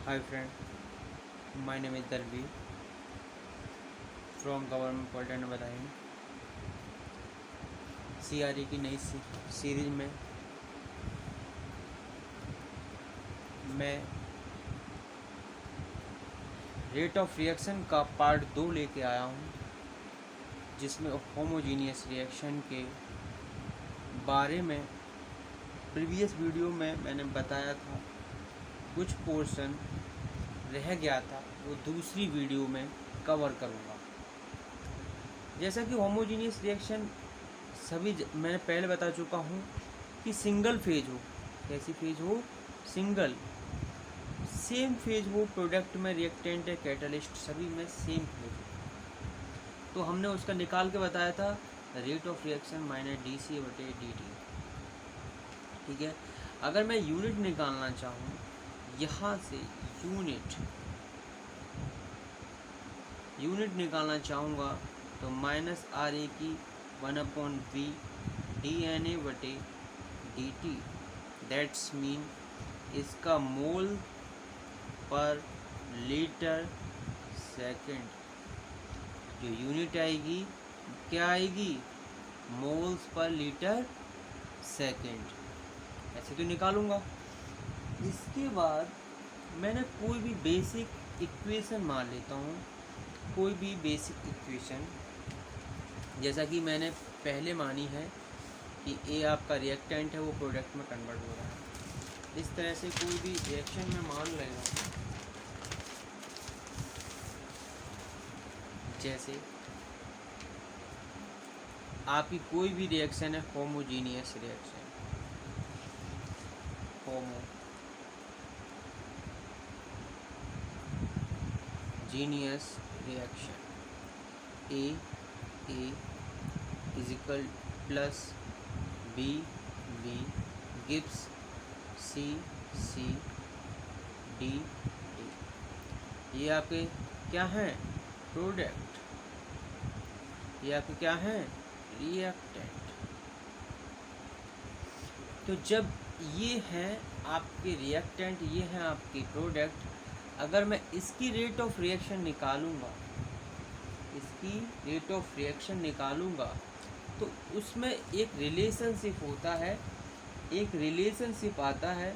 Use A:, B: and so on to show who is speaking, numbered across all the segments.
A: Hi friend, my name is Dalvi from Government Polytechnic Badaun. CRE की नई series में मैं रेट ऑफ रिएक्शन का पार्ट 2 लेके आया हूँ, जिसमें होमोजीनियस रिएक्शन के बारे में प्रीवियस वीडियो में मैंने बताया था। कुछ पोर्शन रह गया था, वो दूसरी वीडियो में कवर करूँगा। जैसा कि होमोजीनियस रिएक्शन मैंने पहले बता चुका हूँ कि सिंगल फेज हो। कैसी फेज हो? सिंगल। सेम फेज हो, प्रोडक्ट में रिएक्टेंट है, कैटलिस्ट सभी में सेम फेज हो। तो हमने उसका निकाल के बताया था rate of reaction minus dC/dt। ठीक है। अगर मैं यूनिट निकालना चाहूँ यहाँ से, यूनिट निकालना चाहूँगा तो -RA की 1/V dNA/dt। दैट्स मीन इसका मोल पर लीटर सेकंड। जो यूनिट आएगी क्या आएगी? Moles per litre second. ऐसे तो निकालूंगा। इसके बाद मैंने कोई भी बेसिक इक्वेशन मान लेता हूँ। कोई भी बेसिक इक्वेशन, जैसा कि मैंने पहले मानी है कि ए आपका रिएक्टेंट है, वो प्रोडक्ट में कन्वर्ट हो रहा है। इस तरह से कोई भी रिएक्शन में मान लेगा। जैसे आपकी कोई भी रिएक्शन है, homogeneous reaction, homogeneous reaction A is equal plus B gives C D. ये आपके क्या हैं? प्रोडक्ट। ये आपके क्या हैं? रिएक्टेंट। तो जब ये हैं आपके रिएक्टेंट, ये हैं आपके प्रोडक्ट, अगर मैं इसकी रेट ऑफ रिएक्शन निकालूंगा, तो उसमें एक रिलेशनशिप होता है, एक रिलेशनशिप आता है।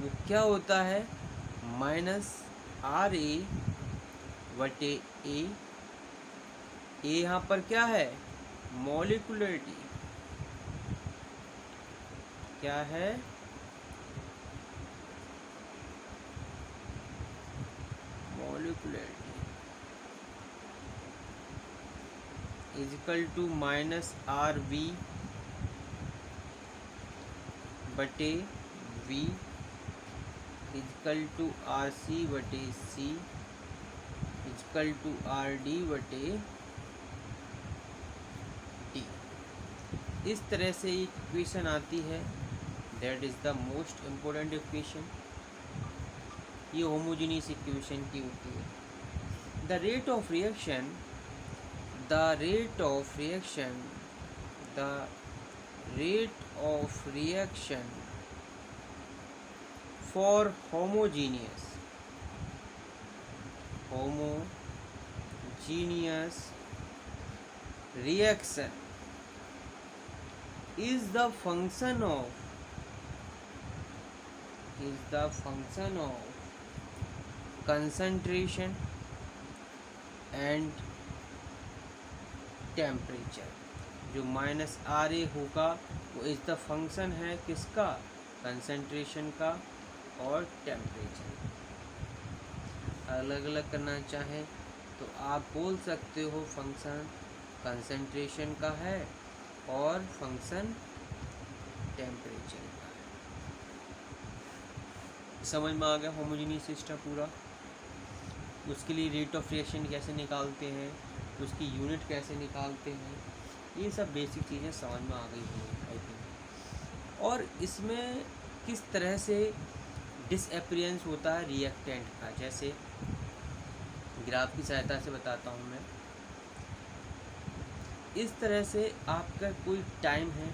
A: वो क्या होता है? -RA/A। ए यहाँ पर क्या है? मॉलिक्युलरिटी। क्या है? Molecularity is equal to -RV/V is equal to RC/C is equal to RD/D। इस तरह से इक्वेशन आती है। That is the most important equation. ये होमोजीनियस इक्वेशन की होती है। The rate of reaction for homogeneous reaction is the function of concentration and temperature। जो -RA होगा वो इज द फंक्शन है किसका? कंसंट्रेशन का और टेम्परेचर। अलग अलग करना चाहें तो आप बोल सकते हो फंक्शन कंसंट्रेशन का है और फंक्शन टेम्परेचर का है। समझ में आ गया होमोजीनियस सिस्टम पूरा। उसके लिए रेट ऑफ रिएक्शन कैसे निकालते हैं, उसकी यूनिट कैसे निकालते हैं, ये सब बेसिक चीज़ें समझ में आ गई हैं आई थिंक। और इसमें किस तरह से डिसअपीयरेंस होता है रिएक्टेंट का, जैसे ग्राफ की सहायता से बताता हूँ मैं। इस तरह से आपका कोई टाइम है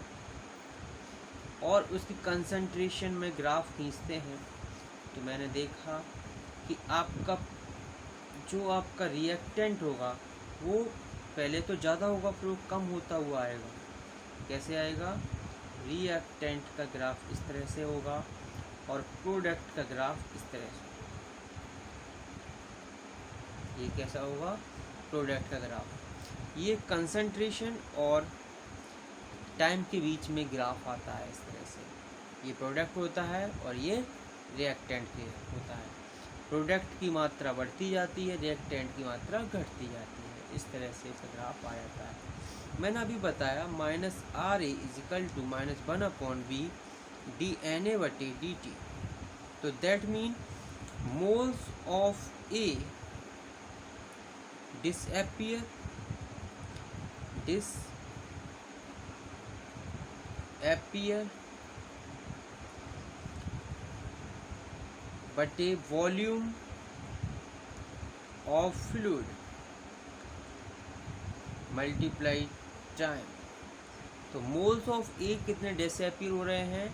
A: और उसकी कंसंट्रेशन में ग्राफ खींचते हैं, तो मैंने देखा कि आपका जो आपका रिएक्टेंट होगा वो पहले तो ज़्यादा होगा फिर वो कम होता हुआ आएगा। कैसे आएगा? रिएक्टेंट का ग्राफ इस तरह से होगा और प्रोडक्ट का ग्राफ इस तरह से। ये कैसा होगा? प्रोडक्ट का ग्राफ। ये कंसंट्रेशन और टाइम के बीच में ग्राफ आता है इस तरह से। ये प्रोडक्ट होता है और ये रिएक्टेंट के होता है। प्रोडक्ट की मात्रा बढ़ती जाती है, रिएक्टेंट की मात्रा घटती जाती है। इस तरह से इसका ग्राफ आ जाता है। मैंने अभी बताया -RA = -1/V dNA/dt। तो that mean moles of A disappear but a volume of fluid multiply time। तो मोल्स ऑफ ए कितने डिसअपीयर हो रहे हैं?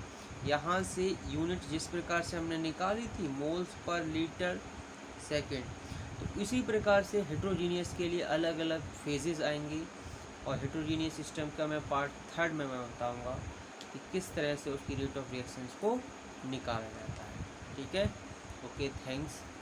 A: यहाँ से यूनिट जिस प्रकार से हमने निकाली थी मोल्स पर लीटर सेकेंड, तो इसी प्रकार से हेट्रोजीनियस के लिए अलग अलग फेजेस आएंगी और हेट्रोजीनियस सिस्टम का मैं पार्ट 3 में मैं बताऊँगा कि किस तरह से उसकी रेट ऑफ रिएक्शंस को निकाला जाता है। ठीक है, ओके, थैंक्स।